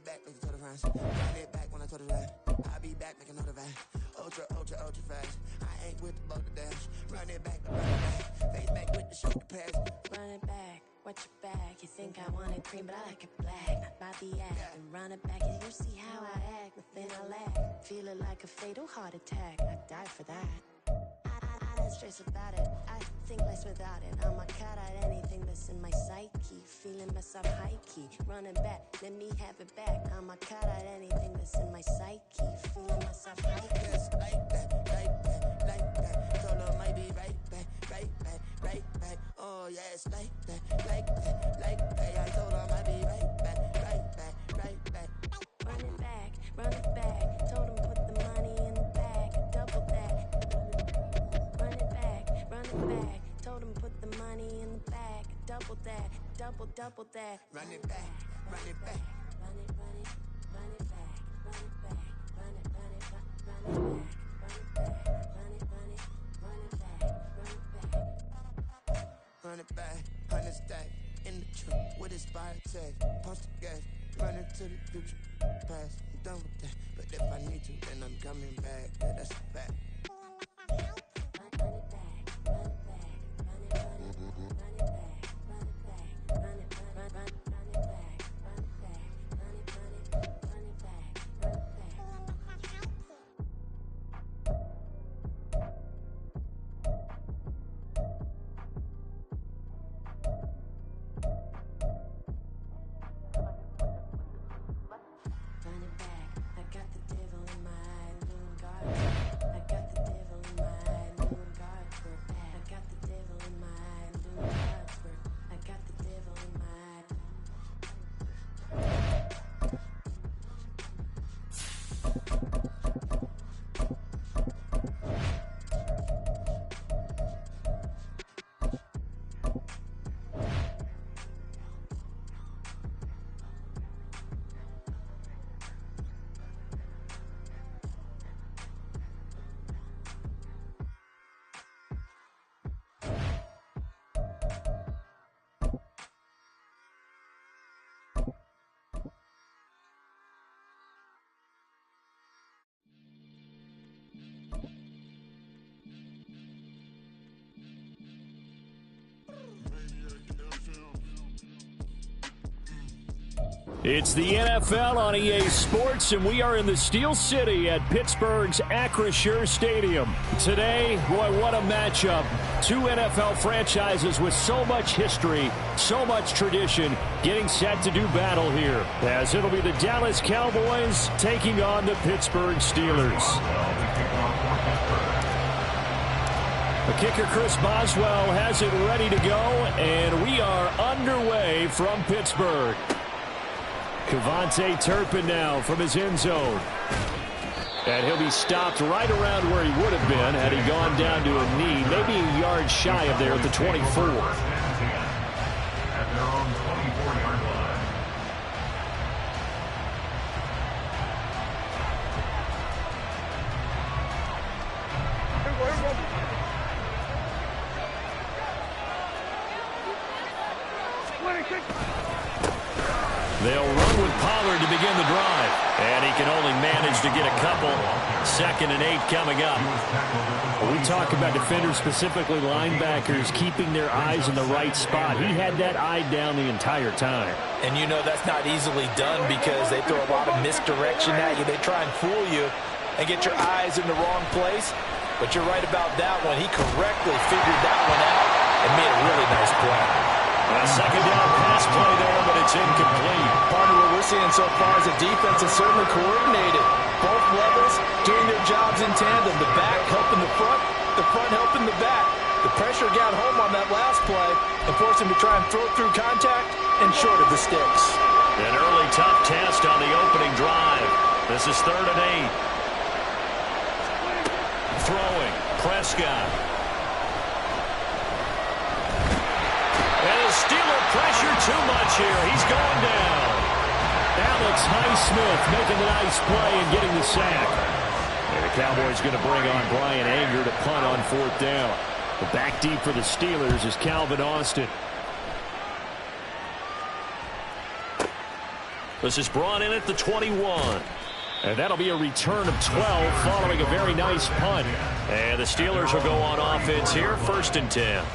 it back, make it to the runs. Run it back when I told it right. I'll be back, make another van. Ultra, ultra, ultra fast. I ain't with the boat to dash. Run it back, run it back. Face back with the shoulder pads. Run it back, watch your back. You think I want it cream, but I like it black. Not by the act. And run it back, and you see how I act. Nothing I lack. Feel it like a fatal heart attack. I'd die for that. I don't stress about it. I think less without it. I'ma cut out anything that's in my psyche. Feeling myself high key. Running back, let me have it back. I'ma cut out anything that's in my psyche. Feeling myself high key. Yes, like that, like that, like that. Solo might be right back, right back, right back. Oh yes, like that, like that, like that. I told her I might be right back, right back, right back. Run it back, run it back. Told him put the money in the bag. Double that. Run it back. Told him put the money in the bag. Double that, double that. Run it back, run it back. Run it back, run it back, run it back, run it back, run it back. Run it back, 100 stack in the truck with his fire tag. Punch the gas, run into the future. Past, I'm done with that. But if I need to, then I'm coming back. Yeah, that's a fact. It's the NFL on EA Sports, and we are in the Steel City at Pittsburgh's Acrisure Stadium. Today, boy, what a matchup. Two NFL franchises with so much history, so much tradition, getting set to do battle here, as it'll be the Dallas Cowboys taking on the Pittsburgh Steelers. The kicker, Chris Boswell, has it ready to go, and we are underway from Pittsburgh. Kevontae Turpin now from his end zone. And he'll be stopped right around where he would have been had he gone down to a knee, maybe a yard shy of there at the 24. At their own 24-yard line. They'll run with Pollard to begin the drive. And he can only manage to get a couple. 2nd and 8 coming up. We talk about defenders, specifically linebackers, keeping their eyes in the right spot. He had that eye down the entire time. And you know that's not easily done because they throw a lot of misdirection at you. They try and fool you and get your eyes in the wrong place. But you're right about that one. He correctly figured that one out and made a really nice play. A second down pass play there, but it's incomplete. Partner, what we're seeing so far is the defense is certainly coordinated. Both levels doing their jobs in tandem. The back helping the front helping the back. The pressure got home on that last play and forced him to try and throw it through contact and short of the sticks. An early tough test on the opening drive. This is 3rd and 8. Throwing, Prescott. And the Steeler pressure too much here. He's going down. Alex Highsmith making the nice play and getting the sack. And the Cowboys going to bring on Brian Anger to punt on 4th down. The back deep for the Steelers is Calvin Austin. This is brought in at the 21. And that'll be a return of 12 following a very nice punt. And the Steelers will go on offense here, 1st and 10.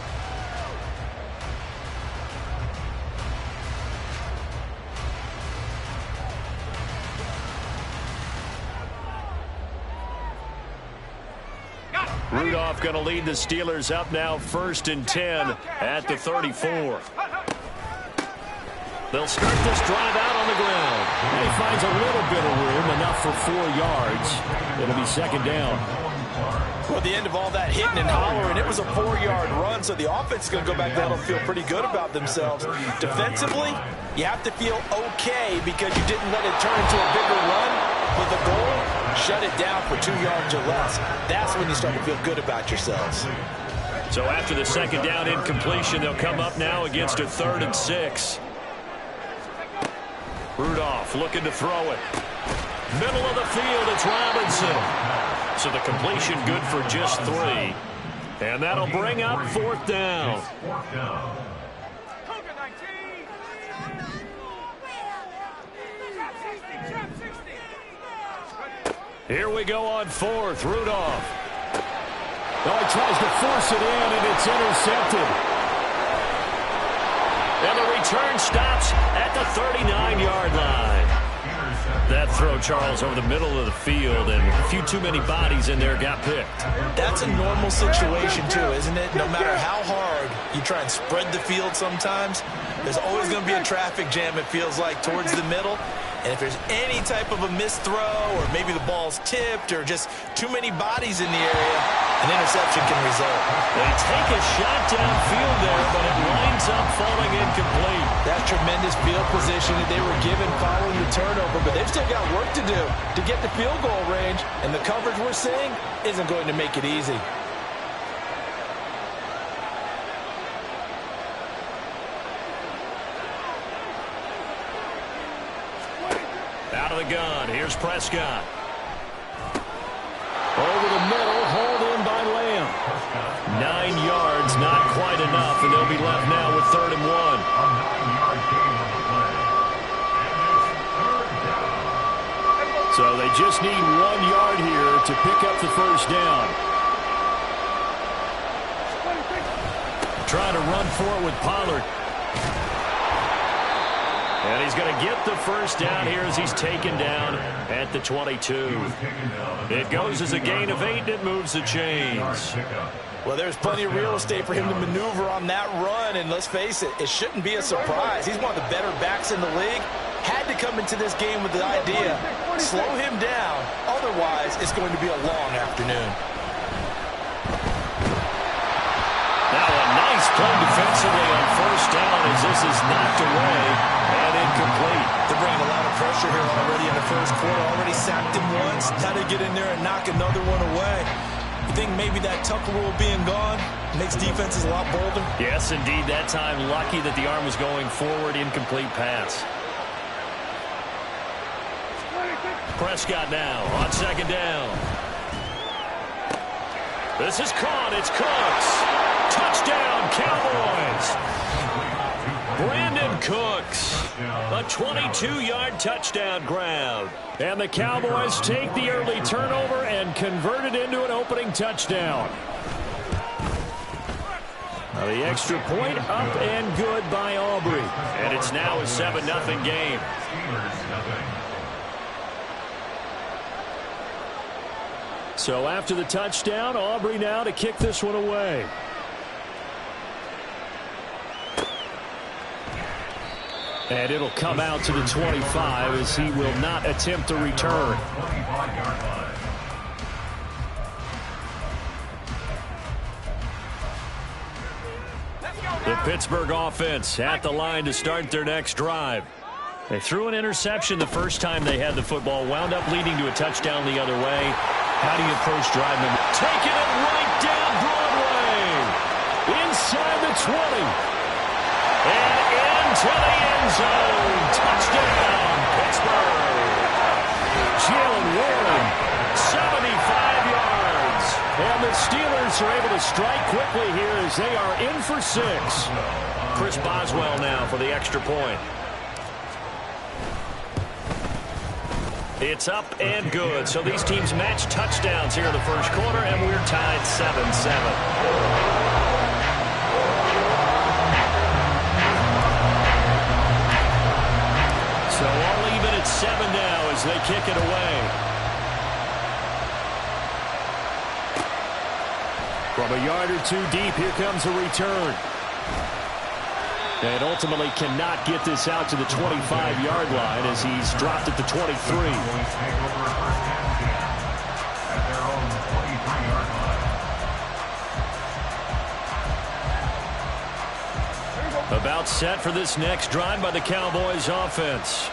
Rudolph going to lead the Steelers up now, 1st and 10 at the 34. They'll start this drive out on the ground. And he finds a little bit of room, enough for 4 yards. It'll be 2nd down. Well, the end of all that hitting and hollering, it was a 4-yard run, so the offense is going to go back there and feel pretty good about themselves. Defensively, you have to feel okay because you didn't let it turn into a bigger run. But the goal, shut it down for 2 yards or less. That's when you start to feel good about yourselves. So after the 2nd down incompletion, they'll come up now against a 3rd and 6. Rudolph looking to throw it. Middle of the field, it's Robinson. So the completion good for just 3. And that'll bring up 4th down. Here we go on 4th. Rudolph. Oh, he tries to force it in, and it's intercepted. And the return stops at the 39-yard line. That throw, Charles, over the middle of the field, and a few too many bodies in there got picked. That's a normal situation, too, isn't it? No matter how hard you try and spread the field sometimes, there's always going to be a traffic jam, it feels like, towards the middle. And if there's any type of a missed throw, or maybe the ball's tipped, or just too many bodies in the area, an interception can result. They take a shot downfield there, but it winds up falling incomplete. That's tremendous field position that they were given following the turnover, but they've still got work to do to get the field goal range, and the coverage we're seeing isn't going to make it easy. Out of the gun, here's Prescott. Over the middle, hauled in by Lamb. 9 yards, not quite enough, and they'll be left now with 3rd and 1. So they just need 1 yard here to pick up the 1st down. Trying to run for it with Pollard. And he's going to get the 1st down here as he's taken down at the 22. It goes as a gain of 8, and it moves the chains. Well, there's plenty of real estate for him to maneuver on that run, and let's face it, it shouldn't be a surprise. He's one of the better backs in the league. Had to come into this game with the idea, slow him down, otherwise it's going to be a long afternoon. Now a nice play defensively on 1st down as this is knocked away and incomplete. They're bringing a lot of pressure here already in the 1st quarter. Already sacked him once. Now to get in there and knock another one away. You think maybe that Tucker rule being gone makes defenses a lot bolder? Yes, indeed. That time lucky that the arm was going forward. Incomplete pass. Prescott now on 2nd down. This is caught. It's Cooks. Touchdown, Cowboys. Brandon Cooks. A 22-yard touchdown grab. And the Cowboys take the early turnover and convert it into an opening touchdown. Now the extra point up and good by Aubrey. And it's now a 7-0 game. So after the touchdown, Aubrey now to kick this one away. And it'll come out to the 25 as he will not attempt a return. The Pittsburgh offense at the line to start their next drive. They threw an interception the first time they had the football, wound up leading to a touchdown the other way. How do you approach drive number? Taking it right down Broadway. Inside the 20. And into the end zone. Touchdown, Pittsburgh. Jalen Warren, 75 yards. And the Steelers are able to strike quickly here as they are in for 6. Chris Boswell now for the extra point. It's up and good. So these teams match touchdowns here in the first quarter, and we're tied 7-7. So all even at 7 now as they kick it away. From a yard or two deep, here comes a return. And ultimately cannot get this out to the 25-yard line as he's dropped at the 23. About set for this next drive by the Cowboys offense.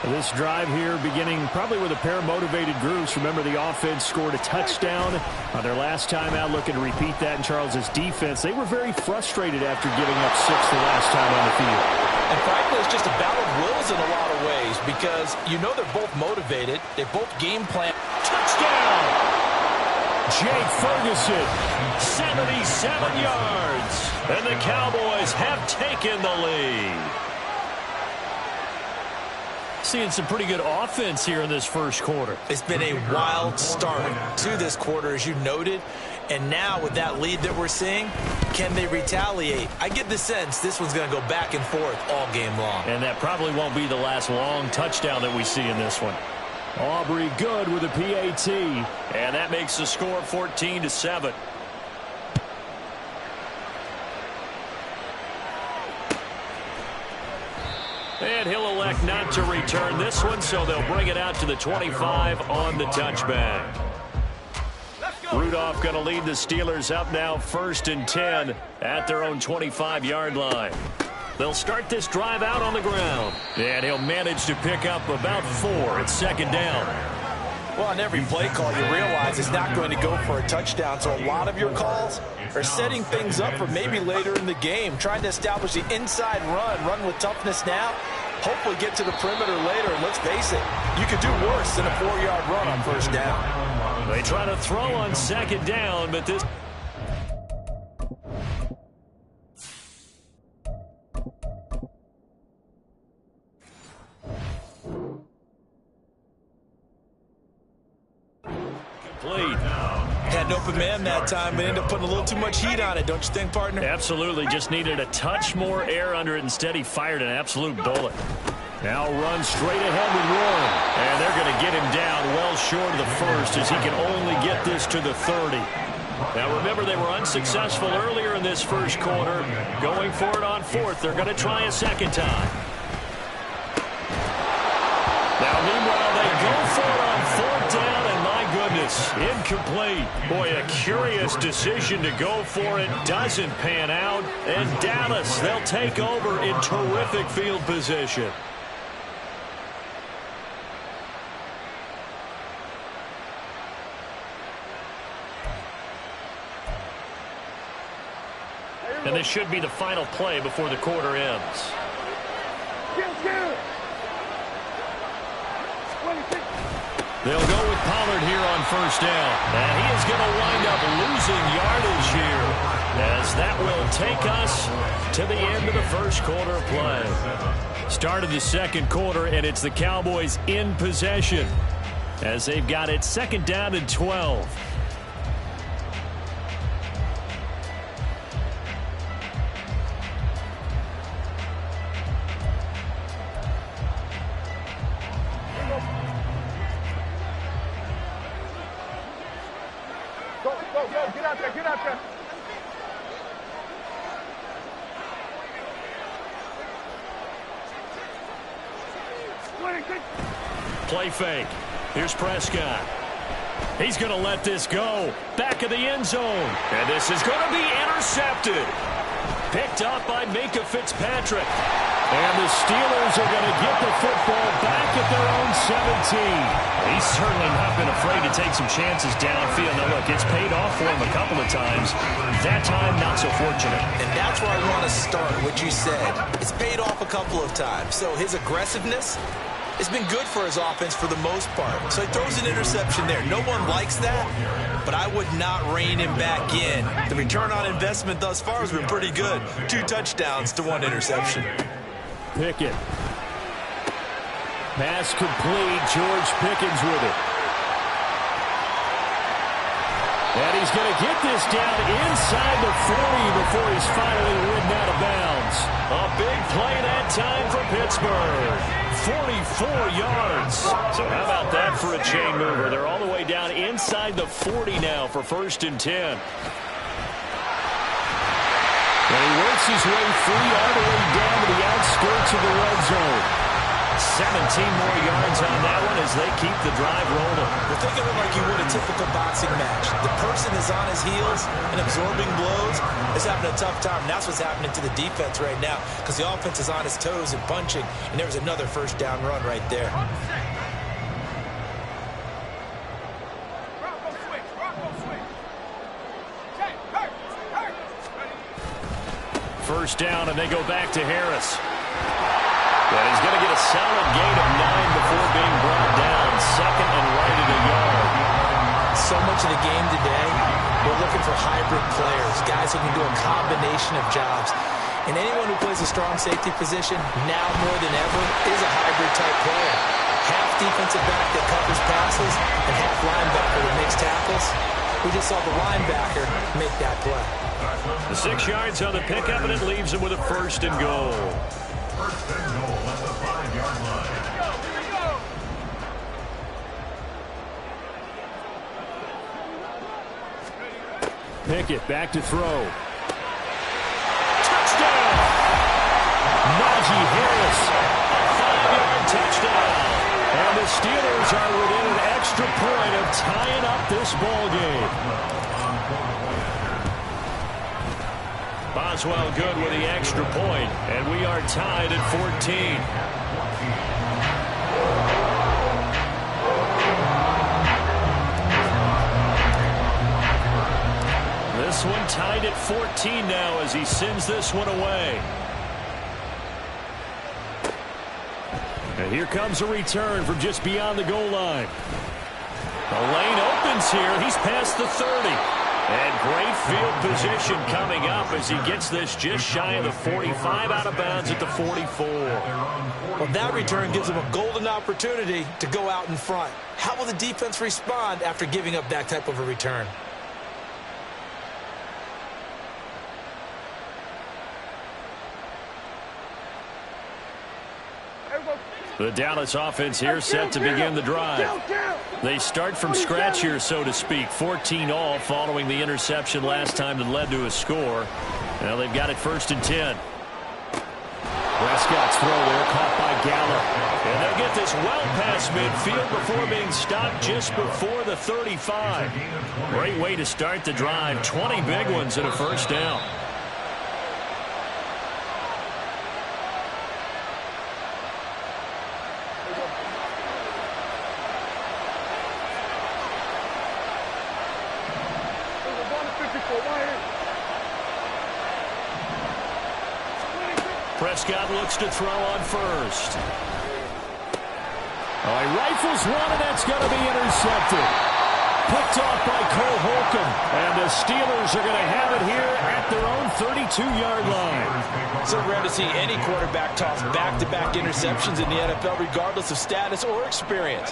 This drive here beginning probably with a pair of motivated groups. Remember, the offense scored a touchdown on their last time out, looking to repeat that in Charles's defense. They were very frustrated after giving up 6 the last time on the field. And frankly, it's just a battle of wills in a lot of ways because you know they're both motivated. They both game plan. Touchdown! Jake Ferguson, 77 yards. And the Cowboys have taken the lead. Seeing some pretty good offense here in this first quarter. It's been a wild start to this quarter, as you noted. And now with that lead that we're seeing, can they retaliate? I get the sense this one's going to go back and forth all game long. And that probably won't be the last long touchdown that we see in this one. Aubrey good with a PAT. And that makes the score 14-7. And he'll elect not to return this one, so they'll bring it out to the 25 on the touchback. Rudolph going to lead the Steelers up now 1st and 10 at their own 25-yard line. They'll start this drive out on the ground. And he'll manage to pick up about 4 at 2nd down. Well, on every play call, you realize it's not going to go for a touchdown. So a lot of your calls are setting things up for maybe later in the game, trying to establish the inside run with toughness now, hopefully get to the perimeter later. And let's face it, you could do worse than a 4-yard run on 1st down. They try to throw on 2nd down, but this... complete. Had an open man that time, but ended up putting a little too much heat on it, don't you think, partner? Absolutely. Just needed a touch more air under it. Instead, he fired an absolute bullet. Now run straight ahead with Warren. And they're going to get him down well short of the 1st as he can only get this to the 30. Now, remember, they were unsuccessful earlier in this first quarter. Going for it on 4th. They're going to try a 2nd time. Now, meanwhile, they go for it on 4th down, and my goodness, incomplete. Boy, a curious decision to go for it. Doesn't pan out. And Dallas, they'll take over in terrific field position. And this should be the final play before the quarter ends. They'll go with Pollard here on 1st down. And he is going to wind up losing yardage here, as that will take us to the end of the first quarter of play. Start of the 2nd quarter, and it's the Cowboys in possession as they've got it 2nd down and 12. Play fake. Here's Prescott. He's going to let this go. Back of the end zone. And this is going to be intercepted. Picked up by Minka Fitzpatrick. And the Steelers are going to get the football back at their own 17. He's certainly not been afraid to take some chances downfield. Now, look, it's paid off for him a couple of times. That time, not so fortunate. And that's where I want to start, what you said. It's paid off a couple of times. So his aggressiveness has been good for his offense for the most part. So he throws an interception there. No one likes that, but I would not rein him back in. The return on investment thus far has been pretty good. 2 touchdowns to 1 interception. Pickett. Pass complete. George Pickens with it. And he's going to get this down inside the 40 before he's finally ridden out of bounds. A big play that time for Pittsburgh. 44 yards. So how about that for a chain mover? They're all the way down inside the 40 now for 1st and 10. And he works his way free all the way down to the outskirts of the red zone. 17 more yards on that one as they keep the drive rolling. Well, think of it like you would a typical boxing match. The person is on his heels and absorbing blows is having a tough time. And that's what's happening to the defense right now because the offense is on his toes and punching. And there was another 1st down run right there. First down, and they go back to Harris. And he's going to get a solid gain of 9 before being brought down. 2nd and right at a yard. So much of the game today, we're looking for hybrid players, guys who can do a combination of jobs. And anyone who plays a strong safety position, now more than ever, is a hybrid-type player. Half defensive back that covers passes and half linebacker that makes tackles. We just saw the linebacker make that play. The 6 yards on the pickup, and it leaves him with a 1st and goal. 1st and goal at the 5-yard line. Pickett back to throw. Touchdown! Najee Harris, a 5-yard touchdown. And the Steelers are within an extra point of tying up this ball game. Boswell good with the extra point, and we are tied at 14. This one tied at 14 now as he sends this one away. And here comes a return from just beyond the goal line. The lane opens here. He's past the 30. And great field position coming up as he gets this just shy of the 45, out of bounds at the 44. Well, that return gives him a golden opportunity to go out in front. How will the defense respond after giving up that type of a return? The Dallas offense here set to begin the drive. They start from scratch here, so to speak. 14 all following the interception last time that led to a score. Now they've got it 1st and 10. Prescott's throw there caught by Gallup. And they'll get this well past midfield before being stopped just before the 35. Great way to start the drive. 20 big ones and a 1st down. Prescott looks to throw on 1st. Oh, he rifles one, and that's going to be intercepted. Picked off by Cole Holcomb. And the Steelers are going to have it here at their own 32-yard line. So rare to see any quarterback toss back-to-back interceptions in the NFL, regardless of status or experience.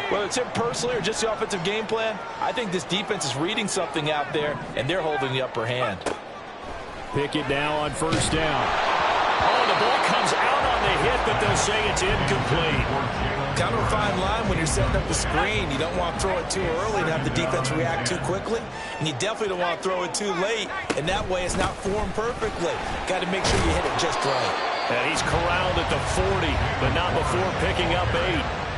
Whether it's him personally or just the offensive game plan, I think this defense is reading something out there, and they're holding the upper hand. Pickett now on 1st down. Oh, the ball comes out on the hit, but they'll say it's incomplete. Kind of a fine line when you're setting up the screen. You don't want to throw it too early and have the defense react too quickly. And you definitely don't want to throw it too late. And that way it's not formed perfectly. Got to make sure you hit it just right. And he's corralled at the 40, but not before picking up 8.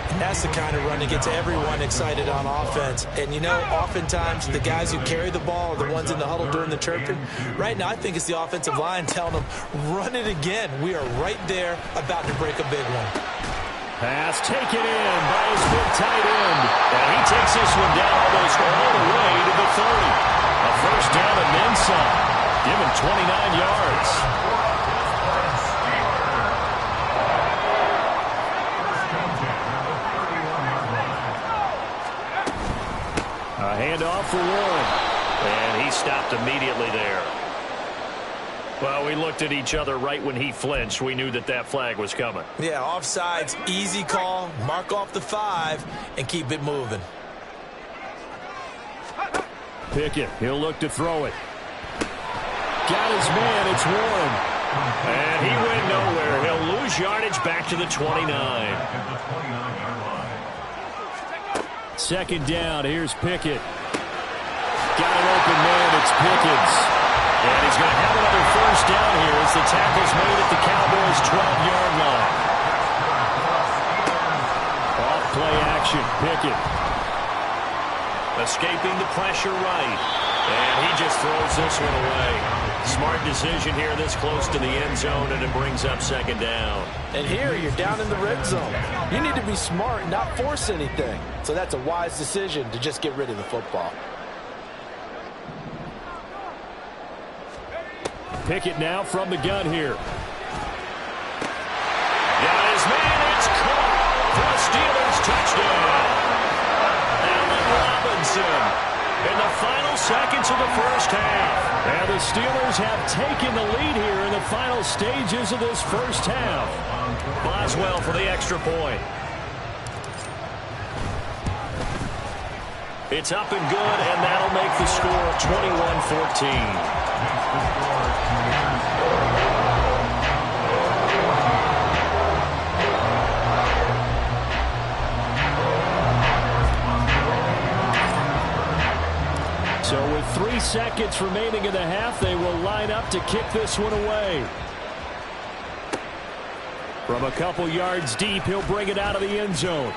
And that's the kind of run that gets everyone excited on offense. And, you know, oftentimes the guys who carry the ball are the ones in the huddle during the chirping. Right now, I think it's the offensive line telling them, run it again. We are right there about to break a big one. Pass taken in by his big tight end. And he takes this one down almost all the way to the 30. A 1st down and then some. Give him 29 yards. A handoff for Warren. And he stopped immediately there. Well, we looked at each other right when he flinched. We knew that flag was coming. Yeah, offsides, easy call. Mark off the 5 and keep it moving. Pickett, he'll look to throw it. Got his man, it's Warren. And he went nowhere. He'll lose yardage back to the 29. Second down, here's Pickett. Got an open man, it's Pickens. And he's going to have another first down here as the tackle's made at the Cowboys' 12-yard line. Off play action, Pickett. Escaping the pressure right. And he just throws this one away. Smart decision here this close to the end zone, and it brings up second down. And here you're down in the red zone. You need to be smart and not force anything. So that's a wise decision to just get rid of the football. Pickett now from the gun here. Got his man, it's caught for a Steelers touchdown. Allen Robinson in the final seconds of the first half. And the Steelers have taken the lead here in the final stages of this first half. Boswell for the extra point. It's up and good, and that'll make the score 21-14. So with 3 seconds remaining in the half, they will line up to kick this one away. From a couple yards deep, he'll bring it out of the end zone.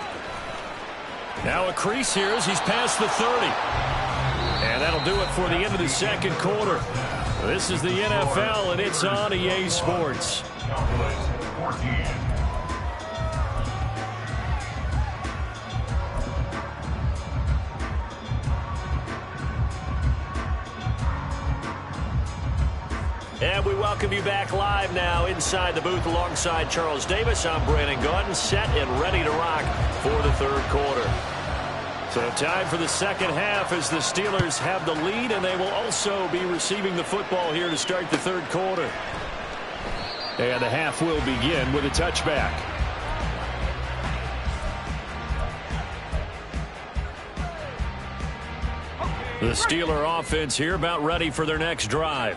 Now a crease here as he's past the 30. And that'll do it for the end of the second quarter. This is the NFL, and it's on EA Sports. And we welcome you back live now inside the booth alongside Charles Davis. I'm Brandon Gaudin, set and ready to rock for the third quarter. So time for the second half as the Steelers have the lead, and they will also be receiving the football here to start the third quarter. And the half will begin with a touchback. The Steeler offense here about ready for their next drive.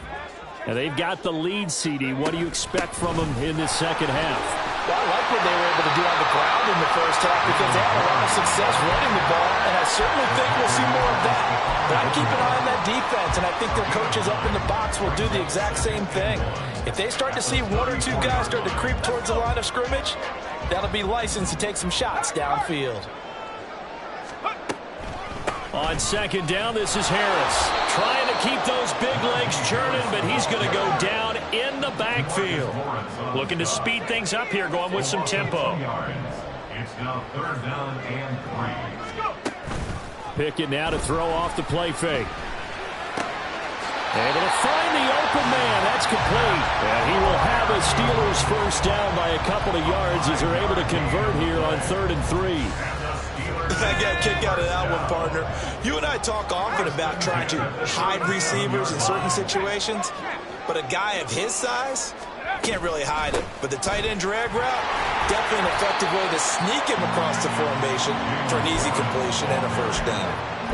And they've got the lead, CD. What do you expect from them in this second half? Well, I like what they were able to do on the ground in the first half because they had a lot of success running the ball, and I certainly think we'll see more of that. But I keep an eye on that defense, and I think their coaches up in the box will do the exact same thing. If they start to see 1 or 2 guys start to creep towards the line of scrimmage, that'll be licensed to take some shots downfield. On second down, this is Harris. Trying to keep those big legs churning, but he's going to go down in the backfield. Looking to speed things up here, going with some tempo. It's now third down and 3. Pickett now to throw off the play fake. Able to find the open man. That's complete. And he will have a Steelers first down by a couple of yards as they're able to convert here on 3rd and 3. I got a kick out of that one, partner. You and I talk often about trying to hide receivers in certain situations, but a guy of his size can't really hide it. But the tight end drag route, definitely an effective way to sneak him across the formation for an easy completion and a first down.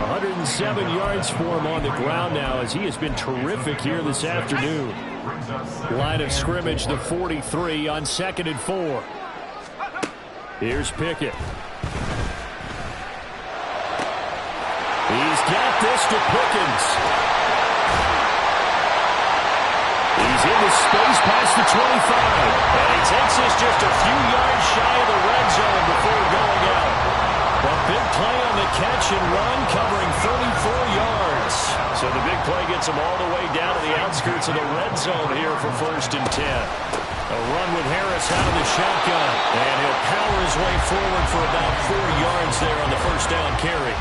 107 yards for him on the ground now as he has been terrific here this afternoon. Line of scrimmage, the 43 on 2nd and 4. Here's Pickett. He's got this to Pickens. He's in the space past the 25. And he takes us just a few yards shy of the red zone before going out. A big play on the catch and run, covering 34 yards. So the big play gets him all the way down to the outskirts of the red zone here for 1st and 10. A run with Harris out of the shotgun. And he'll power his way forward for about 4 yards there on the first down carry.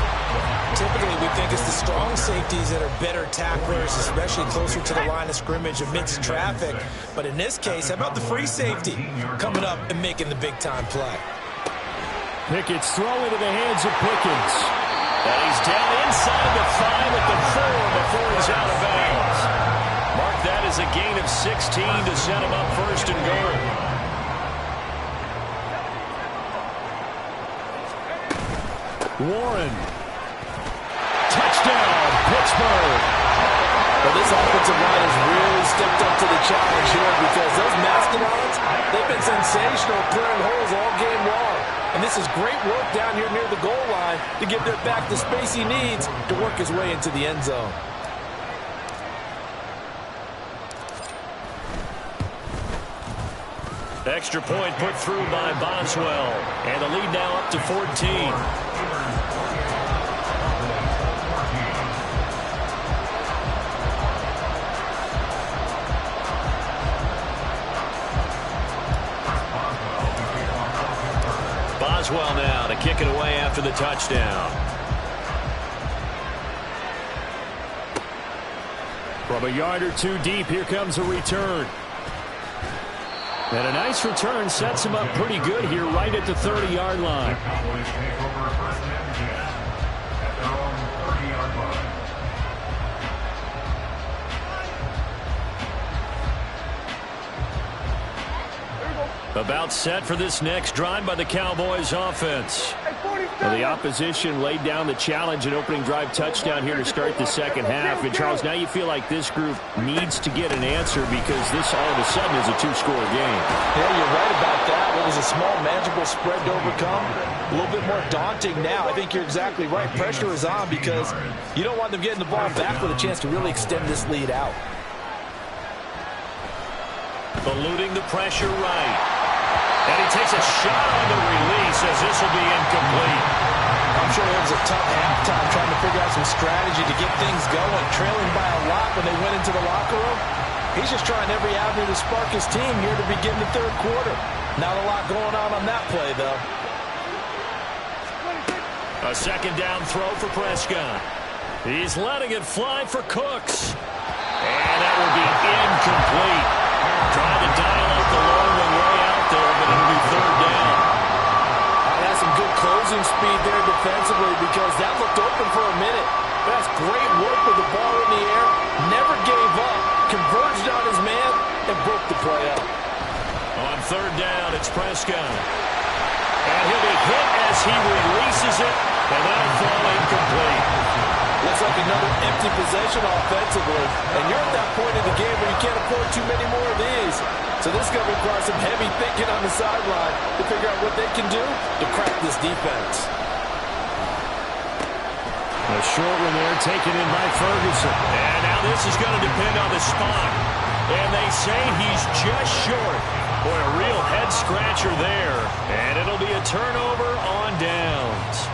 Typically, we think it's the strong safeties that are better tacklers, especially closer to the line of scrimmage amidst traffic. But in this case, how about the free safety coming up and making the big-time play? Pickett's throw into the hands of Pickens. And he's down inside the 5 at the 4 before he's out of bounds. Mark that is a gain of 16 to set him up first and goal. Warren. Touchdown, Pittsburgh. Well, this offensive line has really stepped up to the challenge here because those Mastodons, they've been sensational clearing holes all game long. And this is great work down here near the goal line to give their back the space he needs to work his way into the end zone. Extra point put through by Boswell. And the lead now up to 14. Boswell now to kick it away after the touchdown. From a yard or two deep, here comes a return. And a nice return sets him up pretty good here right at the 30-yard line. Cowboys take over first and 10 at their own 30-yard line. About set for this next drive by the Cowboys offense. Well, the opposition laid down the challenge and opening drive touchdown here to start the second half. And, Charles, now you feel like this group needs to get an answer because this all of a sudden is a two-score game. Yeah, you're right about that. What was a small, manageable spread to overcome, a little bit more daunting now. I think you're exactly right. Pressure is on because you don't want them getting the ball back with a chance to really extend this lead out. Eluding the pressure right. And he takes a shot on the release as this will be incomplete. I'm sure it was a tough halftime trying to figure out some strategy to get things going. Trailing by a lot when they went into the locker room. He's just trying every avenue to spark his team here to begin the third quarter. Not a lot going on that play, though. A second down throw for Prescott. He's letting it fly for Cooks. And that will be incomplete. Trying to dial up the long one way out there, but it'll be third down. That's some good closing speed there defensively because that looked open for a minute. That's great work with the ball in the air. Never gave up. Converged on his man and broke the play up. On third down, it's Prescott. And he'll be hit as he releases it, and that'll fall incomplete. Looks like another empty possession offensively. And you're at that point in the game where you can't afford too many more of these. So this is going to require some heavy thinking on the sideline to figure out what they can do to crack this defense. A short one there taken in by Ferguson. And now this is going to depend on the spot. And they say he's just short. Boy, a real head-scratcher there. And it'll be a turnover on downs.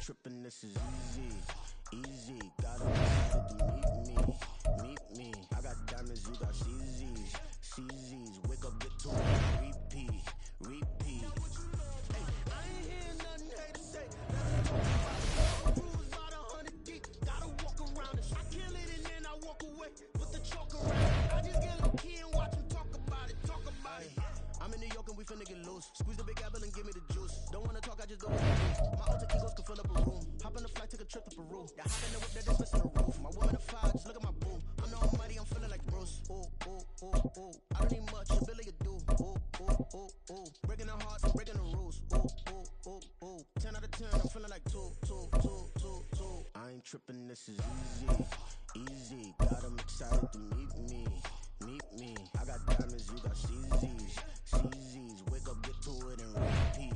Tripping, this is easy, gotta meet me, I got diamonds, you got CZs, wake up, get to it, repeat, hey, I ain't hear nothing hate to say, cruise about 100 deep, gotta walk around it, I kill it and then I walk away, with the chalk around it, I just get low key and watch them talk about it, I'm in New York and we finna get loose. Squeeze the big apple and give me the juice. Don't wanna talk, I just go with the juice. My alter egos can fill up a room. Hop on the flight, take a trip to Peru. Yeah, hop in the whip that is missing the roof. My woman a fire, just look at my boo. I'm the almighty, I'm feeling like Bruce. Ooh. I don't need much, ability to do. Ooh. Breaking the hearts and breaking the rules. Ooh. 10 out of 10, I'm feeling like two. I ain't tripping, this is easy. Got 'em excited to meet me. I got diamonds, you got CZs, wake up, get to it and repeat.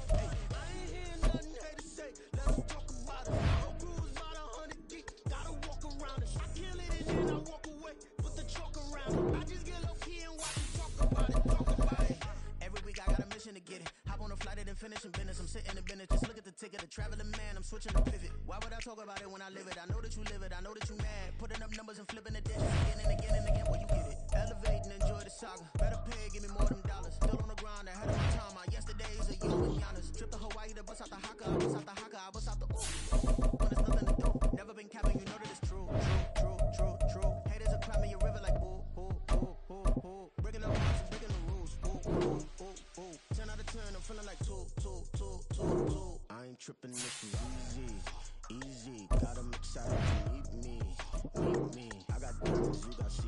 Hey, I ain't hear nothing hate to say, let's talk about it. I'll cruise about 100 deep, gotta walk around it. I kill it and then I walk away, put the chalk around it. I just get low key and watch them talk about it. Every week I got a mission to get it. Hop on a flight and then finish in business. I'm sitting in business, just look at the ticket. A traveling man, I'm switching the pivot. Why would I talk about it when I live it? I know that you live it, I know that you mad. Putting up numbers and flipping the dishes again and again and again. Well, you get it. Elevate and enjoy the saga. Better pay, give me more than dollars. Still on the grind, ahead of my time. My yesterdays are young and Giannis. Trip to Hawaii to bust out the haka. I bust out the haka, I bust out the ooh. When there's nothing to do. Never been capping, you know that it's true. Haters are crying me a river like ooh. Breaking the rules and breaking the rules. Ooh. 10 out of 'cause you got